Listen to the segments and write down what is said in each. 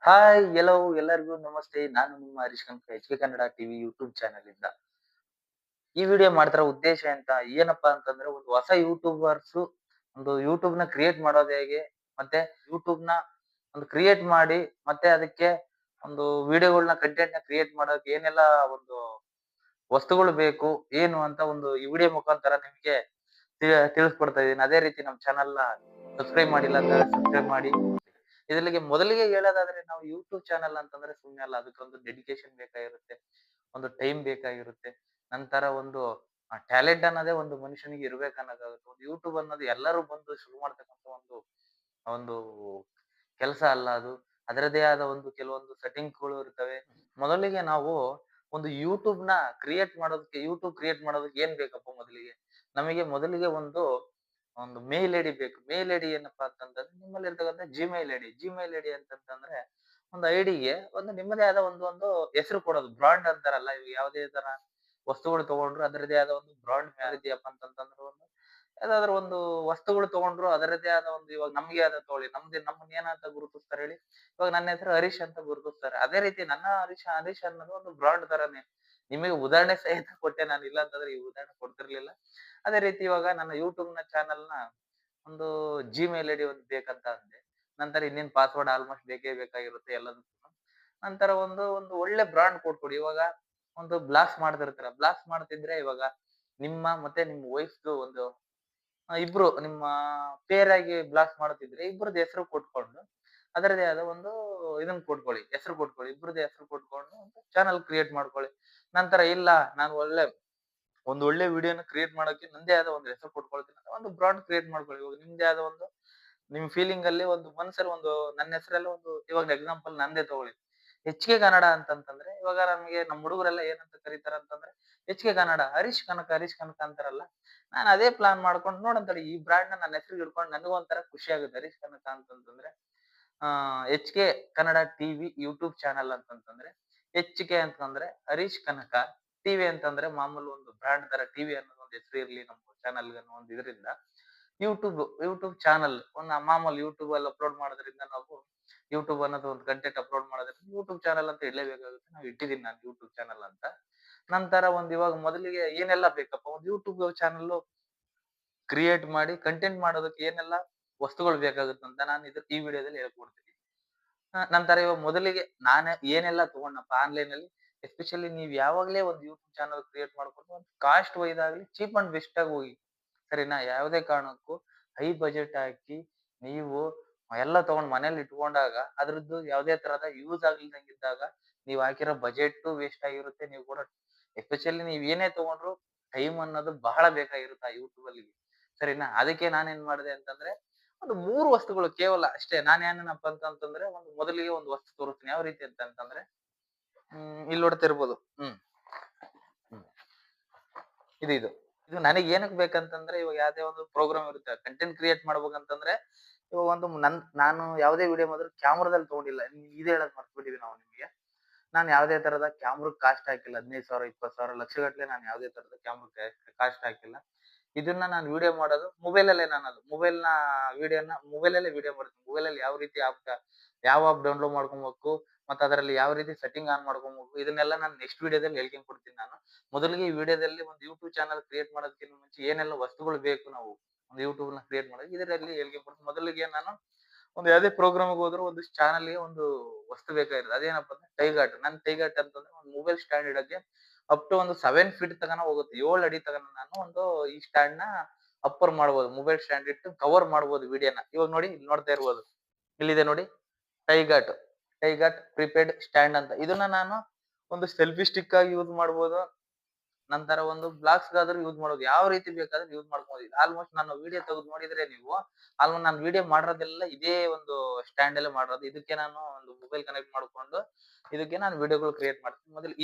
Hi ಎಲ್ಲೋ ಎಲ್ಲರಿಗೂ ನಮಸ್ತೆ. ನಾನು ನಿಮ್ಮ Harish Kanaka H K Kannada TV YouTube channel ಇಂದ. ಈ ವಿಡಿಯೋ ಮಾಡ್ತಿರೋ ಉದ್ದೇಶ ಎಂತ ಏನಪ್ಪಾ ಅಂತಂದ್ರೆ ಒಂದು ಹೊಸ ಯೂಟ್ಯೂಬರ್ಸ್ ಒಂದು ಯೂಟ್ಯೂಬ್ ನ ಕ್ರಿಯೇಟ್ ಮಾಡೋದು ಹೇಗೆ, ಮತ್ತೆ ಯೂಟ್ಯೂಬ್ ನ ಒಂದು ಕ್ರಿಯೇಟ್ ಮಾಡಿ ಮತ್ತೆ ಅದಕ್ಕೆ ಒಂದು ವಿಡಿಯೋಗಳನ್ನ ಕಂಟೆಂಟ್ ನ ಕ್ರಿಯೇಟ್ ಮಾಡೋಕೆ ಏನೆಲ್ಲ ಒಂದು ವಸ್ತುಗಳು ಬೇಕು ಏನು ಅಂತ ಒಂದು ಈ ವಿಡಿಯೋ ಮುಖಾಂತರ ನಿಮ್ಗೆ ತಿಳಿಸ್ಕೊಡ್ತಾ ಇದೀನಿ. ಅದೇ ರೀತಿ ನಮ್ಮ ಚಾನೆಲ್ ನ ಸಬ್ಸ್ಕ್ರೈಬ್ ಮಾಡಿಲ್ಲ ಅಂದ್ರೆ ಸಬ್ಸ್ಕ್ರೈಬ್ ಮಾಡಿ. ಇದರಿಗೆ ಮೊದಲಿಗೆ ಹೇಳೋದಾದ್ರೆ ನಾವು ಯೂಟ್ಯೂಬ್ ಚಾನಲ್ ಅಂತಂದ್ರೆ ಸುಮ್ನೆ ಅಲ್ಲ, ಅದಕ್ಕೊಂದು ಡೆಡಿಕೇಶನ್ ಬೇಕಾಗಿರುತ್ತೆ, ಒಂದು ಟೈಮ್ ಬೇಕಾಗಿರುತ್ತೆ. ನಂತರ ಒಂದು ಟ್ಯಾಲೆಂಟ್ ಅನ್ನೋದೇ ಒಂದು ಮನುಷ್ಯನಿಗೆ ಇರ್ಬೇಕನ್ನೋದಾಗುತ್ತೆ. ಒಂದು ಯೂಟ್ಯೂಬ್ ಅನ್ನೋದು ಎಲ್ಲರೂ ಬಂದು ಶುರು ಮಾಡ್ತಕ್ಕಂಥ ಒಂದು ಒಂದು ಕೆಲಸ ಅಲ್ಲ ಅದು. ಅದರದೇ ಆದ ಒಂದು ಕೆಲವೊಂದು ಸೆಟ್ಟಿಂಗ್ಸ್‌ಗಳು ಇರ್ತವೆ. ಮೊದಲಿಗೆ ನಾವು ಒಂದು ಯೂಟ್ಯೂಬ್‌ನ ಯೂಟ್ಯೂಬ್ ಕ್ರಿಯೇಟ್ ಮಾಡೋದಕ್ಕೆ ಏನ್ ಬೇಕಪ್ಪ ಮೊದಲಿಗೆ? ನಮಗೆ ಮೊದಲಿಗೆ ಒಂದು ಒಂದು ಮೇಲ್ ಐಡಿ ಬೇಕು. ಮೇಲ್ ಐಡಿ ಏನಪ್ಪಾ ಅಂತಂದ್ರೆ ನಿಮ್ಮಲ್ಲಿರ್ತಕ್ಕಂಥ ಜಿಮೇಲ್ ಐಡಿ. ಜಿಮೇಲ್ ಐಡಿ ಅಂತಂತಂದ್ರೆ ಒಂದು ಐಡಿಗೆ ಒಂದು ನಿಮ್ಮದೇ ಆದ ಒಂದು ಹೆಸರು ಕೊಡೋದು. ಬ್ರಾಂಡ್ ಅಂತಾರಲ್ಲ, ಇವಾಗ ಯಾವುದೇ ತರ ವಸ್ತುಗಳು ತಗೊಂಡ್ರು ಅದರದೇ ಆದ ಒಂದು ಬ್ರಾಂಡ್ ಯಾವ್ದಿದ್ಯಪ್ಪ ಅಂತಂತಂದ್ರೆ ಒಂದು ಯಾವ್ದಾದ್ರು ಒಂದು ವಸ್ತುಗಳು ತಗೊಂಡ್ರು ಅದರದ್ದೇ ಆದ ಒಂದು ಇವಾಗ ನಮ್ಗೆ ಆದ ತಗೊಳ್ಳಿ. ನಮ್ಮನ್ನ ಏನಂತ ಗುರುತಿಸ್ತಾರೆ ಹೇಳಿ? ಇವಾಗ ನನ್ನ ಹೆಸರು ಹರೀಶ್ ಅಂತ ಗುರುತಿಸ್ತಾರೆ. ಅದೇ ರೀತಿ ನನ್ನ ಹರೀಶ್ ಅನ್ನೋದು ಒಂದು ಬ್ರಾಂಡ್ ತರಾನೇ. ನಿಮಗೆ ಉದಾಹರಣೆ ಸಹಿತ ಕೊಟ್ಟೆ ನಾನು, ಇಲ್ಲ ಅಂತಂದ್ರೆ ಈ ಉದಾಹರಣೆ ಕೊಡ್ತಿರ್ಲಿಲ್ಲ. ಅದೇ ರೀತಿ ಇವಾಗ ನನ್ನ ಯೂಟ್ಯೂಬ್‌ನ ಚಾನಲ್‌ನ ಒಂದು ಜಿಮೇಲ್ ಐಡಿ ಒಂದು ಬೇಕಂತ ಅಂದೆ. ನಂತರ ಇನ್ನೇನ್ ಪಾಸ್ವರ್ಡ್ ಆಲ್ಮೋಸ್ಟ್ ಬೇಕೇ ಬೇಕಾಗಿರುತ್ತೆ ಎಲ್ಲದಕ್ಕೂನು. ನಂತರ ಒಂದು ಒಳ್ಳೆ ಬ್ರಾಂಡ್ ಕೊಟ್ಬಿಡಿ. ಇವಾಗ ಒಂದು ಬ್ಲಾಗ್ಸ್ ಮಾಡ್ತಿರ್ತೀರ. ಬ್ಲಾಗ್ಸ್ ಮಾಡ್ತಿದ್ರೆ ಇವಾಗ ನಿಮ್ಮ ಮತ್ತೆ ನಿಮ್ಮ ವೈಫ್‌ದು ಒಂದು ಇಬ್ರು ನಿಮ್ಮ ಪೇರ್ ಆಗಿ ಬ್ಲಾಗ್ಸ್ ಮಾಡುತ್ತಿದ್ರೆ ಇಬ್ರದ್ದು ಹೆಸರು ಕೊಟ್ಕೊಂಡು ಅದರದೇ ಆದ ಒಂದು ಇದನ್ನ ಕೊಟ್ಕೊಳ್ಳಿ. ಹೆಸರು ಕೊಟ್ಕೊಳ್ಳಿ. ಇಬ್ರದ್ದು ಹೆಸರು ಕೊಟ್ಕೊಂಡು ಒಂದು ಚಾನಲ್ ಕ್ರಿಯೇಟ್ ಮಾಡ್ಕೊಳ್ಳಿ. ನಂತರ ಇಲ್ಲ ನಾನು ಒಂದು ಒಳ್ಳೆ ವಿಡಿಯೋನ ಕ್ರಿಯೇಟ್ ಮಾಡೋಕೆ ನಂದೇ ಆದ ಒಂದು ಹೆಸರು ಕೊಟ್ಕೊಳ್ತೀನಿ ಅಂತ ಒಂದು ಬ್ರಾಂಡ್ ಕ್ರಿಯೇಟ್ ಮಾಡ್ಕೊಳ್ಳಿ. ಇವಾಗ ನಿಮ್ದೇ ಆದ ಒಂದು ನಿಮ್ ಫೀಲಿಂಗ್ ಅಲ್ಲಿ ಒಂದು ಮನಸ್ಸಲ್ಲಿ ಒಂದು ನನ್ನ ಹೆಸರಲ್ಲೇ ಒಂದು ಇವಾಗ ಎಕ್ಸಾಂಪಲ್ ನಂದೇ ತಗೊಳ್ಳಿ. ಎಚ್.ಕೆ ಕನ್ನಡ ಅಂತಂತಂದ್ರೆ ಇವಾಗ ನಮ್ಗೆ ನಮ್ಮ ಹುಡುಗರೆಲ್ಲ ಏನಂತ ಕರೀತಾರ ಅಂತಂದ್ರೆ ಎಚ್.ಕೆ ಕನ್ನಡ, ಹರೀಶ್ ಕನಕ ಅಂತಾರಲ್ಲ. ನಾನ್ ಅದೇ ಪ್ಲಾನ್ ಮಾಡ್ಕೊಂಡು ನೋಡಂತಡಿ ಈ ಬ್ರಾಂಡ್‌ನ ನನ್ನ ಹೆಸರಿಗೆ ಇಟ್ಕೊಂಡು ನನಗೂ ಒಂಥರ ಖುಷಿ ಆಗುತ್ತೆ. ಹರೀಶ್ ಕನಕ ಅಂತಂತಂದ್ರೆ HK Kannada TV YouTube channel ಅಂತಂತಂದ್ರೆ ಎಚ್.ಕೆ ಅಂತಂದ್ರೆ ಹರೀಶ್ ಕನಕ, ಟಿವಿ ಅಂತಂದ್ರೆ ಮಾಮೂಲು ಒಂದು ಬ್ರಾಂಡ್ ತರ ಟಿವಿ ಅನ್ನೋದು ಒಂದು ಹೆಸರು ಇರ್ಲಿ ನಮ್ಮ ಚಾನಲ್‌ಗೆ ಅನ್ನೋ ಒಂದು ಇದರಿಂದ ಯೂಟ್ಯೂಬ್ ಚಾನಲ್ ಒಂದು ಮಾಮೂಲಿ ಯೂಟ್ಯೂಬ್ ಅಲ್ಲಿ ಅಪ್ಲೋಡ್ ಮಾಡೋದ್ರಿಂದ ನಾವು ಯೂಟ್ಯೂಬ್ ಅನ್ನೋದು ಒಂದು ಕಂಟೆಂಟ್ ಅಪ್ಲೋಡ್ ಮಾಡೋದ್ರಿಂದ ಯೂಟ್ಯೂಬ್ ಚಾನಲ್ ಅಂತ ಇಡ್ಲೇಬೇಕಾಗುತ್ತೆ. ನಾವು ಇಟ್ಟಿದ್ದೀನಿ ನಾನು ಯೂಟ್ಯೂಬ್ ಚಾನಲ್ ಅಂತ. ನಂತರ ಒಂದು ಇವಾಗ ಮೊದಲಿಗೆ ಏನೆಲ್ಲ ಬೇಕಪ್ಪ ಒಂದು ಯೂಟ್ಯೂಬ್ ಚಾನಲ್ ಕ್ರಿಯೇಟ್ ಮಾಡಿ ಕಂಟೆಂಟ್ ಮಾಡೋದಕ್ಕೆ ಏನೆಲ್ಲ ವಸ್ತುಗಳು ಬೇಕಾಗುತ್ತಂತ ನಾನು ಈ ವಿಡಿಯೋದಲ್ಲಿ ಹೇಳ್ಕೊಡ್ತೀನಿ. ನಂತರ ಇವಾಗ ಮೊದಲಿಗೆ ನಾನು ಏನೆಲ್ಲ ತಗೊಂಡ್ನಪ್ಪ ಆನ್‌ಲೈನ್‌ನಲ್ಲಿ ಎಸ್ಪೆಷಲಿ ನೀವ್ ಯಾವಾಗ್ಲೇ ಒಂದು ಯೂಟ್ಯೂಬ್ ಚಾನಲ್ ಕ್ರಿಯೇಟ್ ಮಾಡ್ಕೊಂಡು ಒಂದು ಕಾಸ್ಟ್ ವೈಸ್ ಆಗ್ಲಿ ಚೀಪ್ ಅಂಡ್ ಬೆಸ್ಟ್ ಆಗಿ ಹೋಗಿ. ಸರಿನಾ? ಯಾವುದೇ ಕಾರಣಕ್ಕೂ ಹೈ ಬಜೆಟ್ ಹಾಕಿ ನೀವು ಎಲ್ಲ ತಗೊಂಡ್ ಮನೇಲಿ ಇಟ್ಕೊಂಡಾಗ ಅದ್ರದ್ದು ಯಾವುದೇ ತರಹದ ಯೂಸ್ ಆಗ್ಲಿಲ್ದಂಗಿದ್ದಾಗ ನೀವ್ ಹಾಕಿರೋ ಬಜೆಟ್ಟು ವೇಸ್ಟ್ ಆಗಿರುತ್ತೆ. ನೀವು ಕೂಡ ಎಸ್ಪೆಷಲಿ ನೀವ್ ಏನೇ ತಗೊಂಡ್ರು ಟೈಮ್ ಅನ್ನೋದು ಬಹಳ ಬೇಕಾಗಿರುತ್ತೆ ಆ ಯೂಟ್ಯೂಬ್ ಅಲ್ಲಿ. ಸರಿನಾ? ಅದಕ್ಕೆ ನಾನೇನ್ ಮಾಡಿದೆ ಅಂತಂದ್ರೆ ಒಂದು 3 ವಸ್ತುಗಳು ಕೇವಲ ಅಷ್ಟೇ. ನಾನ್ ಏನೇನಪ್ಪ ಅಂತಂತಂದ್ರೆ ಒಂದು ಮೊದಲಿಗೆ ಒಂದು ವಸ್ತು ತೋರಿಸ್ತೀನಿ. ಯಾವ ರೀತಿ ಅಂತಂತಂದ್ರೆ ಇಲ್ಲಿ ನೋಡ್ತಾ ಇರ್ಬೋದು. ಹ್ಮ್. ಹ್ಮ್. ಇದು ಇದು. ಇದು ನನಗ್ ಏನಕ್ ಬೇಕಂತಂದ್ರೆ ಇವಾಗ ಯಾವ್ದೇ ಒಂದು ಪ್ರೋಗ್ರಾಮ್ ಇರುತ್ತೆ. ಕಂಟೆಂಟ್ ಕ್ರಿಯೇಟ್ ಮಾಡ್ಬೇಕಂತಂದ್ರೆ ಇವಾಗ ಒಂದು ನಾನು ಯಾವುದೇ ವಿಡಿಯೋ ಮಾಡಿದ್ರು ಕ್ಯಾಮೆರಾದಲ್ಲಿ ತಗೊಂಡಿಲ್ಲ. ಇದ್ ಹೇಳೋದ್ ಮರ್ತ್ಬಿಟ್ಟಿದೀನಿ ನಾವು ನಿಮ್ಗೆ. ನಾನು ಯಾವುದೇ ತರದ ಕ್ಯಾಮ್ರಾಗ್ ಕಾಸ್ಟ್ ಹಾಕಿಲ್ಲ. 15,000 20,000 ಲಕ್ಷಗಟ್ಲೆ ನಾನು ಯಾವುದೇ ತರದ ಕ್ಯಾಮ್ರಾ ಕಾಸ್ಟ್ ಹಾಕಿಲ್ಲ. ಇದನ್ನ ನಾನು ವಿಡಿಯೋ ಮಾಡೋದು ಮೊಬೈಲಲ್ಲೇ ಮೊಬೈಲ್‌ನ ವಿಡಿಯೋನ ಮೊಬೈಲಲ್ಲೇ ವಿಡಿಯೋ ಮಾಡ್ತೀನಿ. ಮೊಬೈಲಲ್ಲಿ ಯಾವ ರೀತಿ ಯಾವ ಆಪ್ ಡೌನ್ಲೋಡ್ ಮಾಡ್ಕೊಬೇಕು, ಮತ್ತೆ ಅದರಲ್ಲಿ ಯಾವ ರೀತಿ ಸೆಟ್ಟಿಂಗ್ ಆನ್ ಮಾಡ್ಕೊಬೇಕು ಇದನ್ನೆಲ್ಲ ನಾನು ನೆಕ್ಸ್ಟ್ ವಿಡಿಯೋದಲ್ಲಿ ಹೇಳ್ಕೊಂಡ್ ಕೊಡ್ತೀನಿ ನಾನು. ಮೊದಲಿಗೆ ಈ ವಿಡಿಯೋದಲ್ಲಿ ಒಂದು ಯೂಟ್ಯೂಬ್ ಚಾನಲ್ ಕ್ರಿಯೇಟ್ ಮಾಡೋದಕ್ಕಿಂತ ಮುಂಚೆ ಏನೆಲ್ಲ ವಸ್ತುಗಳು ಬೇಕು ನಾವು ಒಂದು ಯೂಟ್ಯೂಬ್‌ನ ಕ್ರಿಯೇಟ್ ಮಾಡೋದು ಇದರಲ್ಲಿ ಹೇಳ್ಕೊಂಡ್ ಕೊಡ್ತೀನಿ. ಮೊದಲಿಗೆ ನಾನು ಒಂದು ಯಾವುದೇ ಪ್ರೋಗ್ರಾಮ್‌ಗೆ ಹೋದ್ರು ಒಂದು ಚಾನಲ್‌ಗೆ ಒಂದು ವಸ್ತು ಬೇಕಾಗಿರೋದು. ಅದೇನಪ್ಪ ಅಂದ್ರೆ ಟೈಗಾರ್ಟ್. ಟೈಗಾರ್ಟ್ ಅಂತಂದ್ರೆ ಒಂದು ಮೊಬೈಲ್ ಸ್ಟ್ಯಾಂಡ್ ಇಡಕ್ಕೆ ಅಪ್ ಟು ಒಂದು 7 ಫೀಟ್ ತನಕ ಹೋಗುತ್ತೆ. 7 ಅಡಿ ತನಕ ನಾನು ಒಂದು ಈ ಸ್ಟ್ಯಾಂಡ್‌ನ ಅಪ್ಪರ್ ಮಾಡ್ಬೋದು. ಮೊಬೈಲ್ ಸ್ಟ್ಯಾಂಡ್ ಇಟ್ಟು ಕವರ್ ಮಾಡ್ಬೋದು ವಿಡಿಯೋನ. ಇವಾಗ ನೋಡಿ ಇಲ್ಲಿ ನೋಡ್ತಾ ಇರ್ಬೋದು. ಇಲ್ಲಿದೆ ನೋಡಿ ಟೈಗಾರ್ಟ್. ಟೈಗಾರ್ಟ್ ಪ್ರಿಪೇರ್ಡ್ ಸ್ಟ್ಯಾಂಡ್ ಅಂತ. ಇದನ್ನ ನಾನು ಒಂದು ಸೆಲ್ಫಿ ಸ್ಟಿಕ್ ಆಗಿ ಯೂಸ್ ಮಾಡ್ಬೋದು. ನಂತರ ಒಂದು ಬ್ಲಾಗ್ಸ್‌ಗಾದ್ರೂ ಯೂಸ್ ಮಾಡೋದು. ಯಾವ ರೀತಿ ಬೇಕಾದ್ರೂ ಯೂಸ್ ಮಾಡ್ಬೋದು. ಆಲ್ಮೋಸ್ಟ್ ನಾನು ವಿಡಿಯೋ ತೆಗೆದು ನೋಡಿದ್ರೆ ನೀವು ನಾನು ವಿಡಿಯೋ ಮಾಡಿರೋದೆಲ್ಲ ಇದೇ ಒಂದು ಸ್ಟ್ಯಾಂಡ್ ಅಲ್ಲೇ ಮಾಡಿರೋದು. ಇದಕ್ಕೆ ನಾನು ಒಂದು ಮೊಬೈಲ್ ಕನೆಕ್ಟ್ ಮಾಡ್ಕೊಂಡು ಇದಕ್ಕೆ ನಾನು ವಿಡಿಯೋಗಳು ಕ್ರಿಯೇಟ್ ಮಾಡ್ತೀನಿ. ಮೊದಲು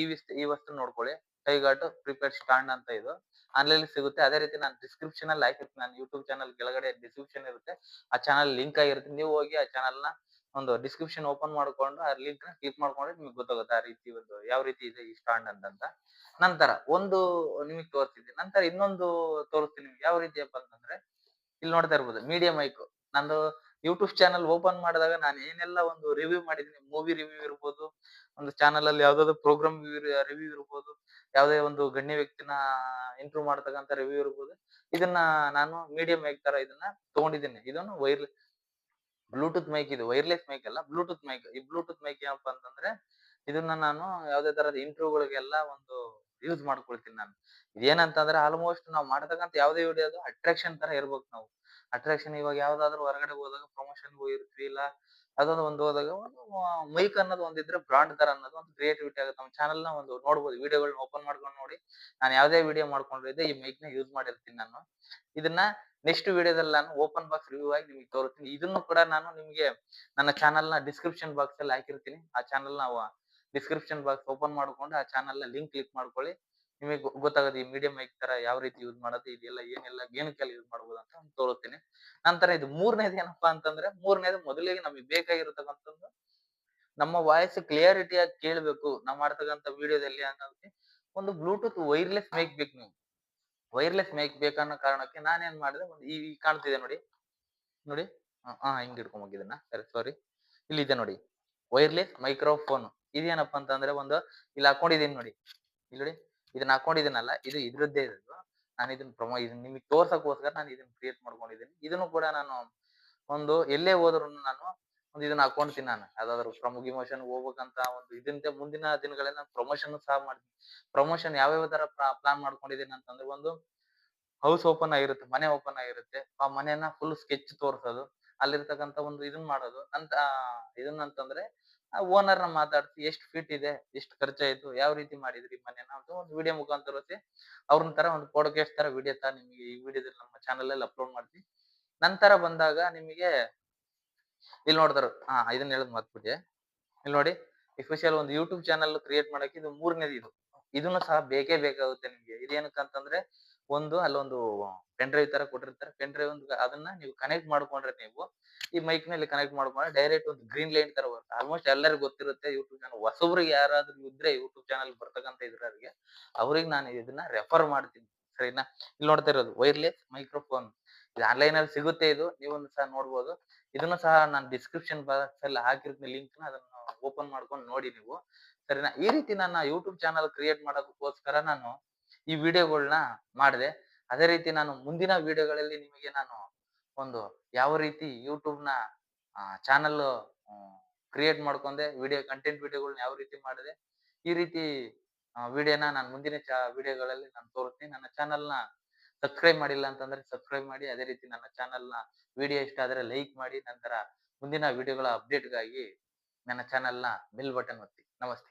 ಈ ವಸ್ತು ನೋಡ್ಕೊಳ್ಳಿ. ಟೈಗಾರ್ಟ್ ಪ್ರಿಪೇರ್ಡ್ ಸ್ಟ್ಯಾಂಡ್ ಅಂತ ಇದು. ಆನ್‌ಲೈನ್‌ಲಿ ಸಿಗುತ್ತೆ. ಅದೇ ರೀತಿ ನಾನು ಡಿಸ್ಕ್ರಿಪ್ಷನ್ ಅಲ್ಲಿ ಹಾಕಿರ್ತೀನಿ. ನನ್ನ ಯೂಟ್ಯೂಬ್ ಚಾನಲ್ ಕೆಳಗಡೆ ಡಿಸ್ಕ್ರಿಪ್ಷನ್ ಇರುತ್ತೆ. ಆ ಚಾನಲ್ ಲಿಂಕ್ ಆಗಿರುತ್ತೆ. ನೀವು ಹೋಗಿ ಆ ಚಾನಲ್‌ನ ಒಂದು ಡಿಸ್ಕ್ರಿಪ್ಷನ್ ಓಪನ್ ಮಾಡ್ಕೊಂಡು ಆ ಲಿಂಕ್‌ನ ಕ್ಲಿಕ್ ಮಾಡ್ಕೊಂಡ್ರೆ ನಿಮ್ಗೆ ಗೊತ್ತಾಗುತ್ತೆ. ಆ ರೀತಿ ಒಂದು ಯಾವ ರೀತಿ ಇದೆ ಈ ಸ್ಟ್ಯಾಂಡ್ ಅಂತಂತ. ನಂತರ ಒಂದು ನಿಮಿಗ್ ತೋರಿಸ್ತಿದ್ದೀನಿ. ನಂತರ ಇನ್ನೊಂದು ತೋರಿಸ್ತೀನಿ ನಿಮ್ಗೆ. ಯಾವ ರೀತಿಯಪ್ಪ ಅಂತಂದ್ರೆ ಇಲ್ಲಿ ನೋಡ್ತಾ ಇರ್ಬೋದು ಮೀಡಿಯಂ ಮೈಕ್. ನಂದು ಯೂಟ್ಯೂಬ್ ಚಾನಲ್ ಓಪನ್ ಮಾಡಿದಾಗ ನಾನು ಏನೆಲ್ಲ ಒಂದು ರಿವ್ಯೂ ಮಾಡಿದ್ದೀನಿ, ಮೂವಿ ರಿವ್ಯೂ ಇರ್ಬೋದು, ಒಂದು ಚಾನಲ್ ಅಲ್ಲಿ ಯಾವ್ದಾದ್ರು ಪ್ರೋಗ್ರಾಮ್ ರಿವ್ಯೂ ಇರ್ಬೋದು, ಯಾವುದೇ ಒಂದು ಗಣ್ಯ ವ್ಯಕ್ತಿನ ಇಂಟರ್ವ್ಯೂ ಮಾಡ್ತಕ್ಕಂಥ ರಿವ್ಯೂ ಇರ್ಬೋದು. ಇದನ್ನ ನಾನು ಮೀಡಿಯಂ ಮೈಕ್ ತರ ಇದನ್ನ ತಗೊಂಡಿದ್ದೀನಿ. ಇದನ್ನು ಬ್ಲೂಟೂತ್ ಮೈಕ್ ಇದು. ವೈರ್ಲೆಸ್ ಮೈಕ್ ಅಲ್ಲ, ಬ್ಲೂಟೂತ್ ಮೈಕ್. ಈ ಬ್ಲೂಟೂತ್ ಮೈಕ್ ಏನಪ್ಪಾ ಅಂತಂದ್ರೆ ಇದನ್ನ ನಾನು ಯಾವುದೇ ತರದ ಇಂಟರ್ವ್ಯೂಗಳಿಗೆಲ್ಲ ಒಂದು ಯೂಸ್ ಮಾಡ್ಕೊಳ್ತೀನಿ ನಾನು. ಇದೇನಂತಂದ್ರೆ ಆಲ್ಮೋಸ್ಟ್ ನಾವು ಮಾಡ್ತಕ್ಕಂಥ ಯಾವುದೇ ವಿಡಿಯೋದು ಅಟ್ರಾಕ್ಷನ್ ತರ ಇರ್ಬೇಕು ನಾವು. ಅಟ್ರಾಕ್ಷನ್ ಇವಾಗ ಯಾವ್ದಾದ್ರು ಹೊರಗಡೆ ಹೋದಾಗ ಪ್ರಮೋಷನ್‌ಗೆ ಹೋಗಿರ್ತೀವಿ, ಇಲ್ಲ ಯಾವ್ದಾದ್ರು ಒಂದು ಹೋದಾಗ ಒಂದು ಮೈಕ್ ಅನ್ನೋದು ಒಂದಿದ್ರೆ ಬ್ರಾಂಡ್ ತರ ಅನ್ನೋದು ಒಂದು ಕ್ರಿಯೇಟಿವಿಟಿ ಆಗುತ್ತೆ. ನಮ್ಮ ಚಾನೆಲ್‌ನ ಒಂದು ನೋಡ್ಬೋದು, ವಿಡಿಯೋಗಳನ್ನ ಓಪನ್ ಮಾಡ್ಕೊಂಡು ನೋಡಿ. ನಾನು ಯಾವುದೇ ವಿಡಿಯೋ ಮಾಡ್ಕೊಂಡಿದ್ದೆ ಈ ಮೈಕ್‌ನ ಯೂಸ್ ಮಾಡಿರ್ತೀನಿ ನಾನು. ಇದನ್ನ ನೆಕ್ಸ್ಟ್ ವಿಡಿಯೋದಲ್ಲಿ ನಾನು ಓಪನ್ ಬಾಕ್ಸ್ ರಿವ್ಯೂ ಆಗಿ ನಿಮಗೆ ತೋರಿಸ್ತೀನಿ. ಇದನ್ನು ಕೂಡ ನಾನು ನಿಮಗೆ ನನ್ನ ಚಾನಲ್‌ನ ಡಿಸ್ಕ್ರಿಪ್ಷನ್ ಬಾಕ್ಸ್ ಅಲ್ಲಿ ಹಾಕಿರ್ತೀನಿ. ಆ ಚಾನಲ್‌ನ ಡಿಸ್ಕ್ರಿಪ್ಷನ್ ಬಾಕ್ಸ್ ಓಪನ್ ಮಾಡ್ಕೊಂಡು ಆ ಚಾನಲ್‌ನ ಲಿಂಕ್ ಕ್ಲಿಕ್ ಮಾಡ್ಕೊಳ್ಳಿ. ನಿಮಗೆ ಗೊತ್ತಾಗುತ್ತೆ ಈ ಮೀಡಿಯಂ ಮೈಕ್ ತರ ಯಾವ ರೀತಿ ಯೂಸ್ ಮಾಡೋದು, ಇದೆಲ್ಲ ಏನೆಲ್ಲ ಏನಕ್ಕೆಲ್ಲ ಯೂಸ್ ಮಾಡ್ಬೋದು ಅಂತ ತೋರಿಸ್ತೀನಿ. ನಂತರ ಇದು ಮೂರನೇದು ಏನಪ್ಪಾ ಅಂತಂದ್ರೆ, ಮೂರನೇದು ಮೊದಲಿಗೆ ನಮಗೆ ಬೇಕಾಗಿರತಕ್ಕಂಥದ್ದು ನಮ್ಮ ವಾಯ್ಸ್ ಕ್ಲಿಯರಿಟಿಯಾಗಿ ಕೇಳಬೇಕು ನಾವು ಮಾಡ್ತಕ್ಕಂಥ ವಿಡಿಯೋದಲ್ಲಿ ಅನ್ನೋದಕ್ಕೆ ಒಂದು ಬ್ಲೂಟೂತ್ ವೈರ್ಲೆಸ್ ಮೈಕ್ ಬೇಕು ನೀವು. ವೈರ್ಲೆಸ್ ಮೈಕ್ ಬೇಕನ್ನೋ ಕಾರಣಕ್ಕೆ ನಾನೇನ್ ಮಾಡಿದೆ, ಒಂದು ಈ ಕಾಣ್ತಿದೆ ನೋಡಿ, ನೋಡಿ ಹಿಂಗ್ ಹಿಡ್ಕೊಂಡ್ ಹೋಗಿದ್ದನ್ನ ಸರಿ ಸಾರಿ, ಇಲ್ಲಿದೆ ನೋಡಿ ವೈರ್ಲೆಸ್ ಮೈಕ್ರೋಫೋನ್. ಇದೇನಪ್ಪಾ ಅಂತಂದ್ರೆ ಒಂದು ಇಲ್ಲಿ ಹಾಕೊಂಡಿದೀನಿ ನೋಡಿ, ಇಲ್ಲಿ ನೋಡಿ ಇದನ್ನ ಹಾಕೊಂಡಿದ್ದೀನಲ್ಲ, ಇದು ಇದ್ರದ್ದೇ ಇದು. ನಾನು ಇದನ್ನ ನಿಮಗೆ ತೋರ್ಸಕ್ಕೋಸ್ಕರ ನಾನು ಇದನ್ನ ಕ್ರಿಯೇಟ್ ಮಾಡ್ಕೊಂಡಿದ್ದೀನಿ. ಇದನ್ನು ಕೂಡ ನಾನು ಒಂದು ಎಲ್ಲೇ ಹೋದ್ರುನು ನಾನು ಒಂದು ಇದನ್ನ ಹಾಕೊಂತೀನಿ ನಾನು. ಯಾವ್ದಾದ್ರು ಪ್ರಮೋಷನ್ ಹೋಗ್ಬೇಕಂತ ಒಂದು ಇದಂತೆ ಮುಂದಿನ ದಿನಗಳಲ್ಲಿ ನಾನು ಪ್ರಮೋಷನ್ ಸಹ ಮಾಡ್ತೀನಿ. ಪ್ರಮೋಷನ್ ಯಾವ್ಯಾವ ತರ ಪ್ಲಾನ್ ಮಾಡ್ಕೊಂಡಿದ್ದೀನಿ ಅಂತಂದ್ರೆ, ಒಂದು ಹೌಸ್ ಓಪನ್ ಆಗಿರುತ್ತೆ, ಮನೆ ಓಪನ್ ಆಗಿರುತ್ತೆ. ಆ ಮನೆನ ಫುಲ್ ಸ್ಕೆಚ್ ತೋರ್ಸೋದು, ಅಲ್ಲಿರ್ತಕ್ಕಂಥ ಒಂದು ಇದನ್ ಮಾಡೋದು ಅಂತ ಇದನ್ನಂತಂದ್ರೆ ಆ ಓನರ್‌ನ ಮಾತಾಡ್ಸಿ ಎಷ್ಟು ಫೀಟ್ ಇದೆ, ಎಷ್ಟು ಖರ್ಚಾಯ್ತು, ಯಾವ ರೀತಿ ಮಾಡಿದ್ರಿ ಮನೆನ ಅಂತ ಒಂದು ವಿಡಿಯೋ ಮುಖಾಂತರ ತೋರಿಸಿ, ಅವ್ರನ್ ತರ ಒಂದು ಪಾಡ್ಕಾಸ್ಟ್ ತರ ವಿಡಿಯೋ ತರ ನಿಮಗೆ ಈ ವಿಡಿಯೋದಲ್ಲಿ ನಮ್ಮ ಚಾನಲ್ ಅಪ್ಲೋಡ್ ಮಾಡ್ತೀನಿ. ನಂತರ ಬಂದಾಗ ನಿಮಗೆ ಇಲ್ಲಿ ನೋಡ್ತಾರ ಇದನ್ನ ಹೇಳೋದ್ ಮರ್ತ್ಬಿಟ್ಟೆ. ಇಲ್ಲಿ ನೋಡಿ, ಎಸ್ಪೆಷಲ್ ಒಂದು ಯೂಟ್ಯೂಬ್ ಚಾನಲ್ ಕ್ರಿಯೇಟ್ ಮಾಡಕ್ಕೆ ಇದು ಮೂರನೇದು ಇದು. ಇದನ್ನು ಸಹ ಬೇಕೇ ಬೇಕಾಗುತ್ತೆ ನಿಮ್ಗೆ. ಇದೇನಕ್ಕಂತಂದ್ರೆ ಒಂದು ಅಲ್ಲೊಂದು ಪೆನ್ ಡ್ರೈವ್ ತರ ಕೊಟ್ಟಿರ್ತಾರೆ. ಪೆನ್ ಡ್ರೈವ್ ಒಂದು ಅದನ್ನ ನೀವು ಕನೆಕ್ಟ್ ಮಾಡ್ಕೊಂಡ್ರೆ ನೀವು ಈ ಮೈಕ್ ನಲ್ಲಿ ಕನೆಕ್ಟ್ ಮಾಡ್ಕೊಂಡ್ರೆ ಡೈರೆಕ್ಟ್ ಒಂದು ಗ್ರೀನ್ ಲೈಟ್ ತರ ಬರುತ್ತೆ. ಆಲ್ಮೋಸ್ಟ್ ಎಲ್ಲರಿಗೂ ಗೊತ್ತಿರುತ್ತೆ ಯೂಟ್ಯೂಬ್ ಚಾನಲ್. ಹೊಸಬ್ರಿಗೆ ಯಾರಾದ್ರೂ ಇದ್ರೆ ಯೂಟ್ಯೂಬ್ ಚಾನಲ್ ಬರ್ತಕ್ಕಂತ ಇದ್ರವ್ರಿಗೆ ಅವ್ರಿಗೆ ನಾನು ಇದನ್ನ ರೆಫರ್ ಮಾಡ್ತೀನಿ. ಸರಿನಾ? ಇಲ್ಲಿ ನೋಡ್ತಾ ಇರೋದು ವೈರ್ಲೆಸ್ ಮೈಕ್ರೋಫೋನ್. ಇದು ಆನ್ಲೈನ್ ಅಲ್ಲಿ ಸಿಗುತ್ತೆ ಇದು. ನೀವೊಂದು ಸಹ ನೋಡ್ಬೋದು. ಇದನ್ನು ಸಹ ನಾನು ಡಿಸ್ಕ್ರಿಪ್ಷನ್ ಬಾಕ್ಸ್ ಅಲ್ಲಿ ಹಾಕಿರ್ತೀನಿ ಲಿಂಕ್ ನ, ಅದನ್ನ ಓಪನ್ ಮಾಡ್ಕೊಂಡು ನೋಡಿ ನೀವು. ಸರಿನಾ? ಈ ರೀತಿ ನನ್ನ ಯೂಟ್ಯೂಬ್ ಚಾನಲ್ ಕ್ರಿಯೇಟ್ ಮಾಡೋದಕ್ಕೋಸ್ಕರ ನಾನು ಈ ವಿಡಿಯೋಗಳನ್ನ ಮಾಡಿದೆ. ಅದೇ ರೀತಿ ನಾನು ಮುಂದಿನ ವಿಡಿಯೋಗಳಲ್ಲಿ ನಿಮಗೆ ನಾನು ಒಂದು ಯಾವ ರೀತಿ ಯೂಟ್ಯೂಬ್‌ನ ಚಾನಲ್ ಕ್ರಿಯೇಟ್ ಮಾಡ್ಕೊಂಡೆ, ಕಂಟೆಂಟ್ ವಿಡಿಯೋಗಳನ್ನ ಯಾವ ರೀತಿ ಮಾಡಿದೆ, ಈ ರೀತಿ ವಿಡಿಯೋನ ನಾನು ಮುಂದಿನ ವಿಡಿಯೋಗಳಲ್ಲಿ ನಾನು ತೋರಿಸ್ತೀನಿ. ನನ್ನ ಚಾನಲ್‌ನ ಸಬ್ಸ್ಕ್ರೈಬ್ ಮಾಡಿಲ್ಲ ಅಂತಂದ್ರೆ ಸಬ್ಸ್ಕ್ರೈಬ್ ಮಾಡಿ. ಅದೇ ರೀತಿ ನನ್ನ ಚಾನಲ್‌ನ ವಿಡಿಯೋ ಇಷ್ಟ ಆದ್ರೆ ಲೈಕ್ ಮಾಡಿ. ನಂತರ ಮುಂದಿನ ವಿಡಿಯೋಗಳ ಅಪ್ಡೇಟ್‌ಗಾಗಿ ನನ್ನ ಚಾನಲ್‌ನ ಬೆಲ್ ಬಟನ್ ಒತ್ತಿ. ನಮಸ್ತೆ.